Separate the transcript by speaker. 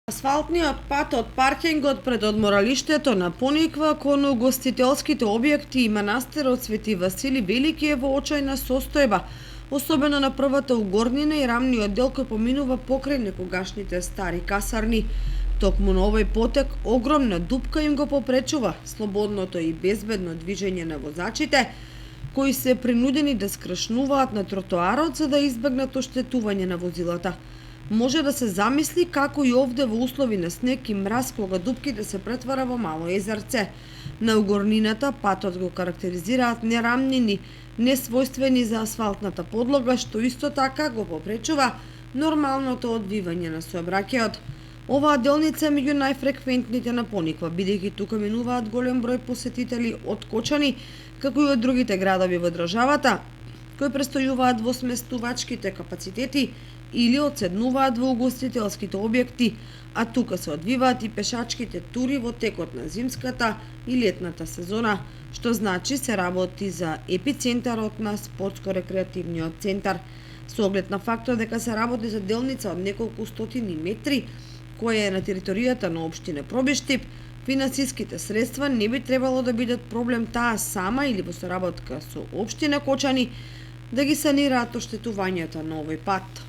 Speaker 1: Асфалтниот пат од паркингот пред одморалиштето на Пониква кон угостителските објекти и манастирот Свети Васили Велики е во очајна состојба, особено на првата угорнина и рамниот дел кој поминува покрај некогашните стари касарни. Токму на овој потек огромна дупка им го попречува слободното и безбедно движење на возачите, кои се принудени да скршнуваат на тротоарот за да избегнат оштетување на возилата. Може да се замисли како и овде во услови на снег и мраз кога дупките се претвара во мало езерце. На угорнината патот го карактеризираат нерамнини, несвојствени за асфалтната подлога, што исто така го попречува нормалното одвивање на сообраќајот. Оваа делница е меѓу најфреквентните на Пониква, бидејќи тука минуваат голем број посетители од Кочани, како и од другите градови во државата, кои престојуваат во сместувачките капацитети или одседнуваат во угостителските објекти, а тука се одвиваат и пешачките тури во текот на зимската и летната сезона, што значи се работи за епицентарот на спортско-рекреативниот центар. Со оглед на фактот дека се работи за делница од неколку стотини метри, која е на територијата на општина Пробиштип, финансиските средства не би требало да бидат проблем таа сама или во соработка со општина Кочани да ги санираат оштетувањата на овој пат.